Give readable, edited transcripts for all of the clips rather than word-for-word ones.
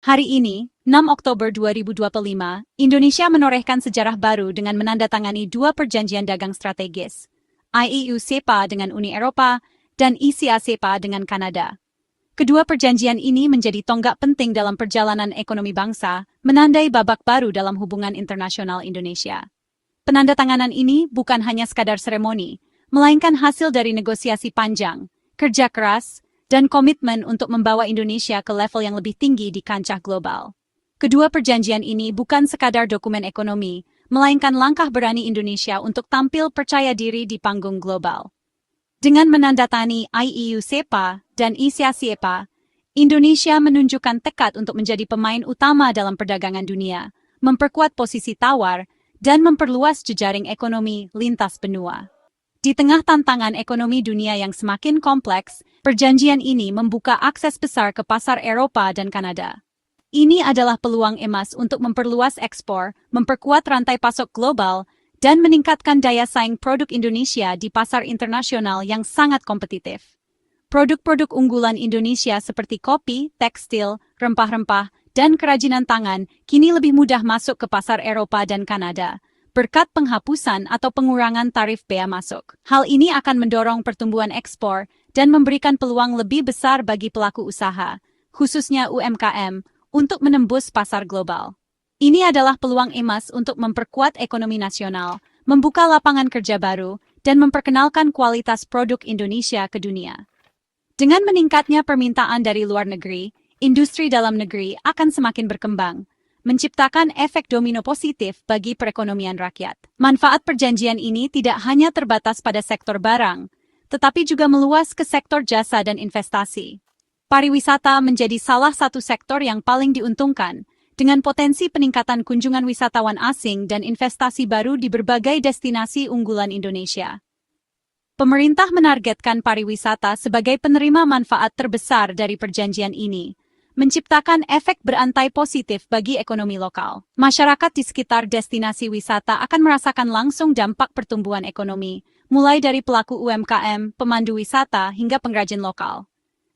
Hari ini, 6 Oktober 2025, Indonesia menorehkan sejarah baru dengan menandatangani dua perjanjian dagang strategis, IEU-SEPA dengan Uni Eropa dan ICA-SEPA dengan Kanada. Kedua perjanjian ini menjadi tonggak penting dalam perjalanan ekonomi bangsa, menandai babak baru dalam hubungan internasional Indonesia. Penandatanganan ini bukan hanya sekadar seremoni, melainkan hasil dari negosiasi panjang, kerja keras, dan komitmen untuk membawa Indonesia ke level yang lebih tinggi di kancah global. Kedua perjanjian ini bukan sekadar dokumen ekonomi, melainkan langkah berani Indonesia untuk tampil percaya diri di panggung global. Dengan menandatangani IEU-SEPA dan ICA-SEPA, Indonesia menunjukkan tekad untuk menjadi pemain utama dalam perdagangan dunia, memperkuat posisi tawar, dan memperluas jejaring ekonomi lintas benua. Di tengah tantangan ekonomi dunia yang semakin kompleks, perjanjian ini membuka akses besar ke pasar Eropa dan Kanada. Ini adalah peluang emas untuk memperluas ekspor, memperkuat rantai pasok global, dan meningkatkan daya saing produk Indonesia di pasar internasional yang sangat kompetitif. Produk-produk unggulan Indonesia seperti kopi, tekstil, rempah-rempah, dan kerajinan tangan kini lebih mudah masuk ke pasar Eropa dan Kanada, berkat penghapusan atau pengurangan tarif bea masuk. Hal ini akan mendorong pertumbuhan ekspor dan memberikan peluang lebih besar bagi pelaku usaha, khususnya UMKM, untuk menembus pasar global. Ini adalah peluang emas untuk memperkuat ekonomi nasional, membuka lapangan kerja baru, dan memperkenalkan kualitas produk Indonesia ke dunia. Dengan meningkatnya permintaan dari luar negeri, industri dalam negeri akan semakin berkembang, menciptakan efek domino positif bagi perekonomian rakyat. Manfaat perjanjian ini tidak hanya terbatas pada sektor barang, tetapi juga meluas ke sektor jasa dan investasi. Pariwisata menjadi salah satu sektor yang paling diuntungkan, dengan potensi peningkatan kunjungan wisatawan asing dan investasi baru di berbagai destinasi unggulan Indonesia. Pemerintah menargetkan pariwisata sebagai penerima manfaat terbesar dari perjanjian ini, menciptakan efek berantai positif bagi ekonomi lokal. Masyarakat di sekitar destinasi wisata akan merasakan langsung dampak pertumbuhan ekonomi, mulai dari pelaku UMKM, pemandu wisata, hingga pengrajin lokal.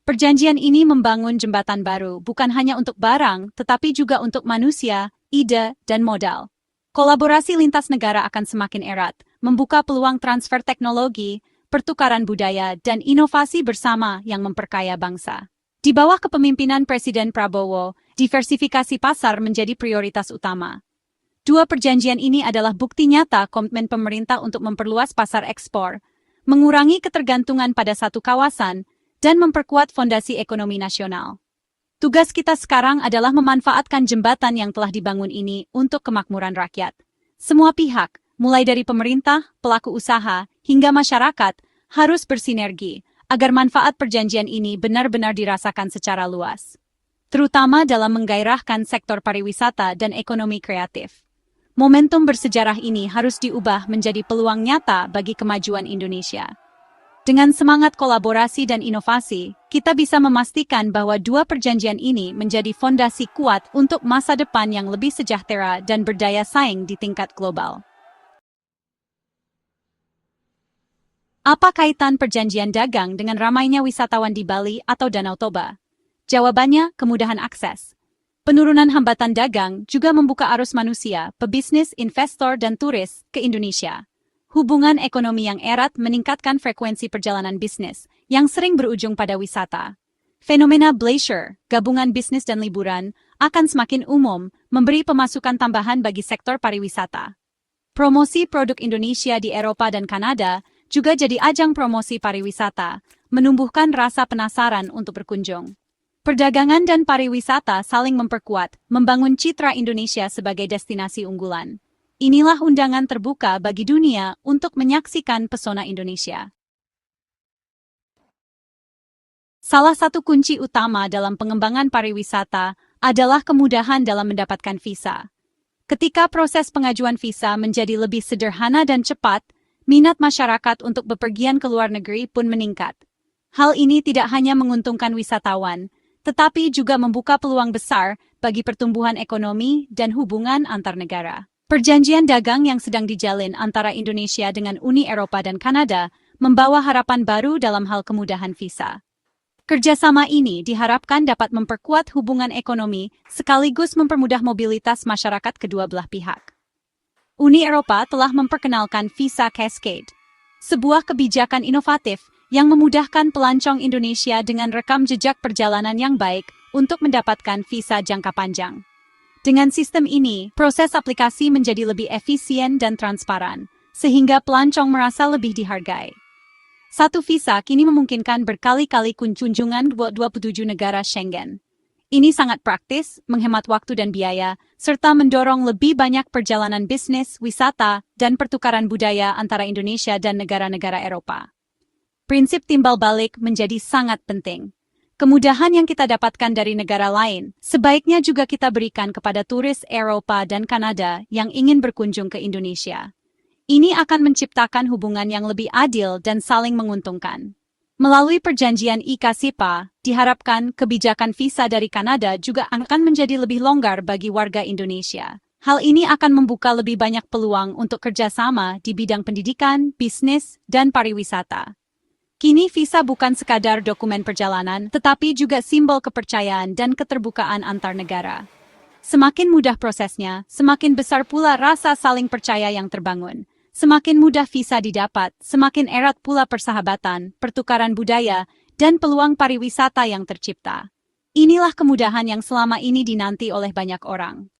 Perjanjian ini membangun jembatan baru bukan hanya untuk barang, tetapi juga untuk manusia, ide, dan modal. Kolaborasi lintas negara akan semakin erat, membuka peluang transfer teknologi, pertukaran budaya, dan inovasi bersama yang memperkaya bangsa. Di bawah kepemimpinan Presiden Prabowo, diversifikasi pasar menjadi prioritas utama. Dua perjanjian ini adalah bukti nyata komitmen pemerintah untuk memperluas pasar ekspor, mengurangi ketergantungan pada satu kawasan, dan memperkuat fondasi ekonomi nasional. Tugas kita sekarang adalah memanfaatkan jembatan yang telah dibangun ini untuk kemakmuran rakyat. Semua pihak, mulai dari pemerintah, pelaku usaha, hingga masyarakat, harus bersinergi, agar manfaat perjanjian ini benar-benar dirasakan secara luas, terutama dalam menggairahkan sektor pariwisata dan ekonomi kreatif. Momentum bersejarah ini harus diubah menjadi peluang nyata bagi kemajuan Indonesia. Dengan semangat kolaborasi dan inovasi, kita bisa memastikan bahwa dua perjanjian ini menjadi fondasi kuat untuk masa depan yang lebih sejahtera dan berdaya saing di tingkat global. Apa kaitan perjanjian dagang dengan ramainya wisatawan di Bali atau Danau Toba? Jawabannya, kemudahan akses. Penurunan hambatan dagang juga membuka arus manusia, pebisnis, investor, dan turis ke Indonesia. Hubungan ekonomi yang erat meningkatkan frekuensi perjalanan bisnis, yang sering berujung pada wisata. Fenomena bleisure, gabungan bisnis dan liburan, akan semakin umum, memberi pemasukan tambahan bagi sektor pariwisata. Promosi produk Indonesia di Eropa dan Kanada juga jadi ajang promosi pariwisata, menumbuhkan rasa penasaran untuk berkunjung. Perdagangan dan pariwisata saling memperkuat, membangun citra Indonesia sebagai destinasi unggulan. Inilah undangan terbuka bagi dunia untuk menyaksikan pesona Indonesia. Salah satu kunci utama dalam pengembangan pariwisata adalah kemudahan dalam mendapatkan visa. Ketika proses pengajuan visa menjadi lebih sederhana dan cepat, minat masyarakat untuk bepergian ke luar negeri pun meningkat. Hal ini tidak hanya menguntungkan wisatawan, tetapi juga membuka peluang besar bagi pertumbuhan ekonomi dan hubungan antar negara. Perjanjian dagang yang sedang dijalin antara Indonesia dengan Uni Eropa dan Kanada membawa harapan baru dalam hal kemudahan visa. Kerjasama ini diharapkan dapat memperkuat hubungan ekonomi sekaligus mempermudah mobilitas masyarakat kedua belah pihak. Uni Eropa telah memperkenalkan Visa Cascade, sebuah kebijakan inovatif yang memudahkan pelancong Indonesia dengan rekam jejak perjalanan yang baik untuk mendapatkan visa jangka panjang. Dengan sistem ini, proses aplikasi menjadi lebih efisien dan transparan, sehingga pelancong merasa lebih dihargai. Satu visa kini memungkinkan berkali-kali kunjungan ke 27 negara Schengen. Ini sangat praktis, menghemat waktu dan biaya, serta mendorong lebih banyak perjalanan bisnis, wisata, dan pertukaran budaya antara Indonesia dan negara-negara Eropa. Prinsip timbal balik menjadi sangat penting. Kemudahan yang kita dapatkan dari negara lain, sebaiknya juga kita berikan kepada turis Eropa dan Kanada yang ingin berkunjung ke Indonesia. Ini akan menciptakan hubungan yang lebih adil dan saling menguntungkan. Melalui perjanjian ICA-SEPA, diharapkan kebijakan visa dari Kanada juga akan menjadi lebih longgar bagi warga Indonesia. Hal ini akan membuka lebih banyak peluang untuk kerjasama di bidang pendidikan, bisnis, dan pariwisata. Kini visa bukan sekadar dokumen perjalanan, tetapi juga simbol kepercayaan dan keterbukaan antar negara. Semakin mudah prosesnya, semakin besar pula rasa saling percaya yang terbangun. Semakin mudah visa didapat, semakin erat pula persahabatan, pertukaran budaya, dan peluang pariwisata yang tercipta. Inilah kemudahan yang selama ini dinanti oleh banyak orang.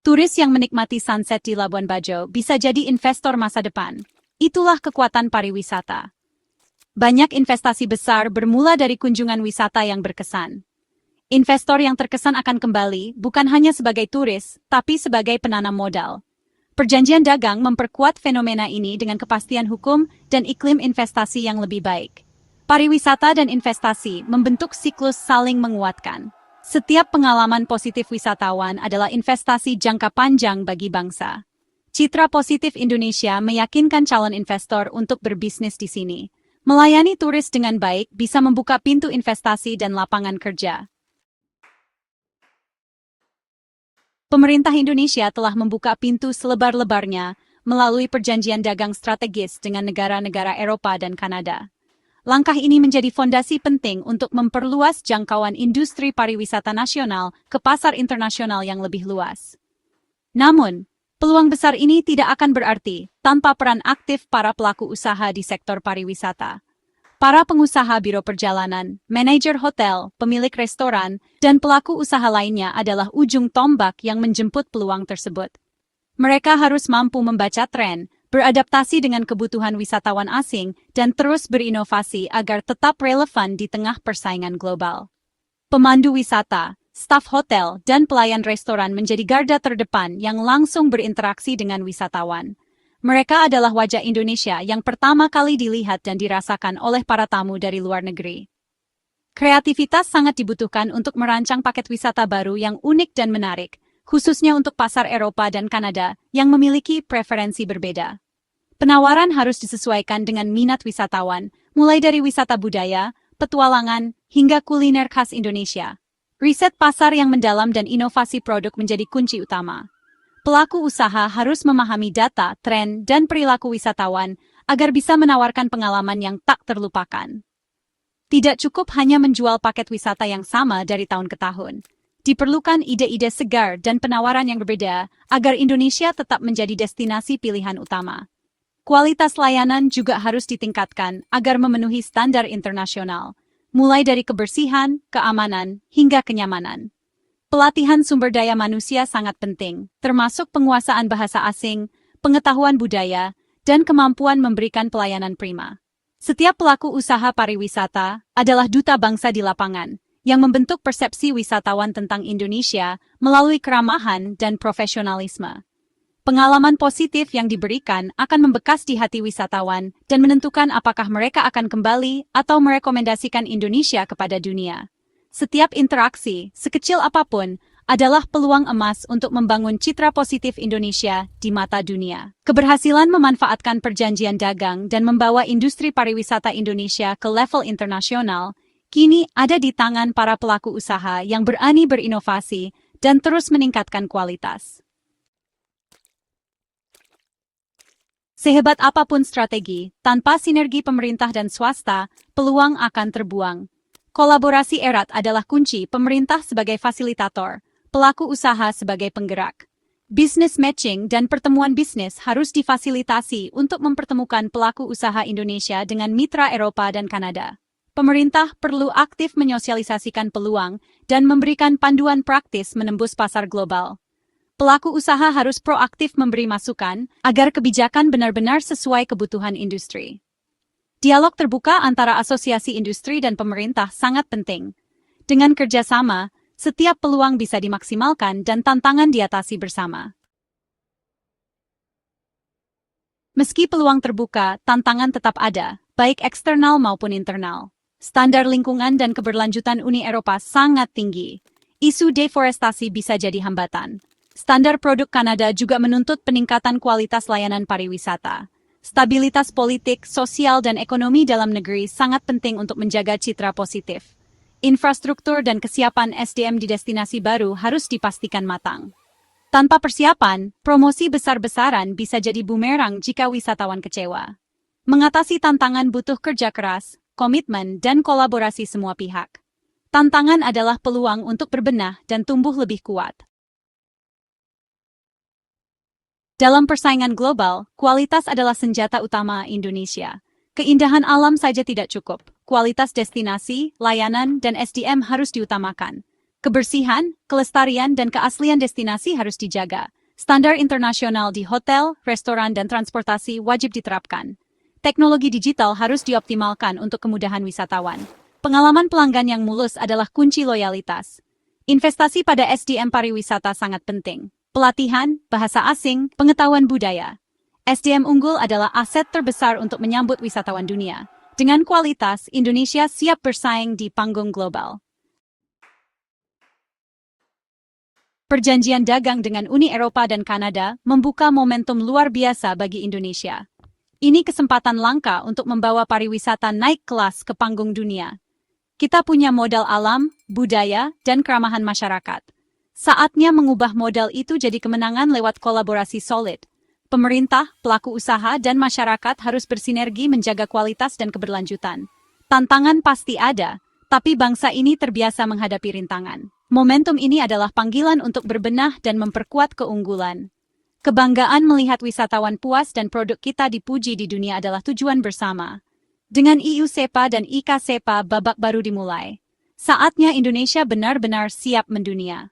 Turis yang menikmati sunset di Labuan Bajo bisa jadi investor masa depan. Itulah kekuatan pariwisata. Banyak investasi besar bermula dari kunjungan wisata yang berkesan. Investor yang terkesan akan kembali bukan hanya sebagai turis, tapi sebagai penanam modal. Perjanjian dagang memperkuat fenomena ini dengan kepastian hukum dan iklim investasi yang lebih baik. Pariwisata dan investasi membentuk siklus saling menguatkan. Setiap pengalaman positif wisatawan adalah investasi jangka panjang bagi bangsa. Citra positif Indonesia meyakinkan calon investor untuk berbisnis di sini. Melayani turis dengan baik bisa membuka pintu investasi dan lapangan kerja. Pemerintah Indonesia telah membuka pintu selebar-lebarnya melalui perjanjian dagang strategis dengan negara-negara Eropa dan Kanada. Langkah ini menjadi fondasi penting untuk memperluas jangkauan industri pariwisata nasional ke pasar internasional yang lebih luas. Namun, peluang besar ini tidak akan berarti tanpa peran aktif para pelaku usaha di sektor pariwisata. Para pengusaha biro perjalanan, manajer hotel, pemilik restoran, dan pelaku usaha lainnya adalah ujung tombak yang menjemput peluang tersebut. Mereka harus mampu membaca tren, beradaptasi dengan kebutuhan wisatawan asing, dan terus berinovasi agar tetap relevan di tengah persaingan global. Pemandu wisata, staf hotel, dan pelayan restoran menjadi garda terdepan yang langsung berinteraksi dengan wisatawan. Mereka adalah wajah Indonesia yang pertama kali dilihat dan dirasakan oleh para tamu dari luar negeri. Kreativitas sangat dibutuhkan untuk merancang paket wisata baru yang unik dan menarik, khususnya untuk pasar Eropa dan Kanada yang memiliki preferensi berbeda. Penawaran harus disesuaikan dengan minat wisatawan, mulai dari wisata budaya, petualangan, hingga kuliner khas Indonesia. Riset pasar yang mendalam dan inovasi produk menjadi kunci utama. Pelaku usaha harus memahami data, tren, dan perilaku wisatawan agar bisa menawarkan pengalaman yang tak terlupakan. Tidak cukup hanya menjual paket wisata yang sama dari tahun ke tahun. Diperlukan ide-ide segar dan penawaran yang berbeda agar Indonesia tetap menjadi destinasi pilihan utama. Kualitas layanan juga harus ditingkatkan agar memenuhi standar internasional, mulai dari kebersihan, keamanan, hingga kenyamanan. Pelatihan sumber daya manusia sangat penting, termasuk penguasaan bahasa asing, pengetahuan budaya, dan kemampuan memberikan pelayanan prima. Setiap pelaku usaha pariwisata adalah duta bangsa di lapangan, yang membentuk persepsi wisatawan tentang Indonesia melalui keramahan dan profesionalisme. Pengalaman positif yang diberikan akan membekas di hati wisatawan dan menentukan apakah mereka akan kembali atau merekomendasikan Indonesia kepada dunia. Setiap interaksi, sekecil apapun, adalah peluang emas untuk membangun citra positif Indonesia di mata dunia. Keberhasilan memanfaatkan perjanjian dagang dan membawa industri pariwisata Indonesia ke level internasional, kini ada di tangan para pelaku usaha yang berani berinovasi dan terus meningkatkan kualitas. Sehebat apapun strategi, tanpa sinergi pemerintah dan swasta, peluang akan terbuang. Kolaborasi erat adalah kunci, pemerintah sebagai fasilitator, pelaku usaha sebagai penggerak. Business matching dan pertemuan bisnis harus difasilitasi untuk mempertemukan pelaku usaha Indonesia dengan mitra Eropa dan Kanada. Pemerintah perlu aktif menyosialisasikan peluang dan memberikan panduan praktis menembus pasar global. Pelaku usaha harus proaktif memberi masukan agar kebijakan benar-benar sesuai kebutuhan industri. Dialog terbuka antara asosiasi industri dan pemerintah sangat penting. Dengan kerjasama, setiap peluang bisa dimaksimalkan dan tantangan diatasi bersama. Meski peluang terbuka, tantangan tetap ada, baik eksternal maupun internal. Standar lingkungan dan keberlanjutan Uni Eropa sangat tinggi. Isu deforestasi bisa jadi hambatan. Standar produk Kanada juga menuntut peningkatan kualitas layanan pariwisata. Stabilitas politik, sosial, dan ekonomi dalam negeri sangat penting untuk menjaga citra positif. Infrastruktur dan kesiapan SDM di destinasi baru harus dipastikan matang. Tanpa persiapan, promosi besar-besaran bisa jadi bumerang jika wisatawan kecewa. Mengatasi tantangan butuh kerja keras, komitmen, dan kolaborasi semua pihak. Tantangan adalah peluang untuk berbenah dan tumbuh lebih kuat. Dalam persaingan global, kualitas adalah senjata utama Indonesia. Keindahan alam saja tidak cukup. Kualitas destinasi, layanan, dan SDM harus diutamakan. Kebersihan, kelestarian, dan keaslian destinasi harus dijaga. Standar internasional di hotel, restoran, dan transportasi wajib diterapkan. Teknologi digital harus dioptimalkan untuk kemudahan wisatawan. Pengalaman pelanggan yang mulus adalah kunci loyalitas. Investasi pada SDM pariwisata sangat penting. Pelatihan, bahasa asing, pengetahuan budaya. SDM unggul adalah aset terbesar untuk menyambut wisatawan dunia. Dengan kualitas, Indonesia siap bersaing di panggung global. Perjanjian dagang dengan Uni Eropa dan Kanada membuka momentum luar biasa bagi Indonesia. Ini kesempatan langka untuk membawa pariwisata naik kelas ke panggung dunia. Kita punya modal alam, budaya, dan keramahan masyarakat. Saatnya mengubah modal itu jadi kemenangan lewat kolaborasi solid. Pemerintah, pelaku usaha, dan masyarakat harus bersinergi menjaga kualitas dan keberlanjutan. Tantangan pasti ada, tapi bangsa ini terbiasa menghadapi rintangan. Momentum ini adalah panggilan untuk berbenah dan memperkuat keunggulan. Kebanggaan melihat wisatawan puas dan produk kita dipuji di dunia adalah tujuan bersama. Dengan EU SEPA dan IKA SEPA babak baru dimulai. Saatnya Indonesia benar-benar siap mendunia.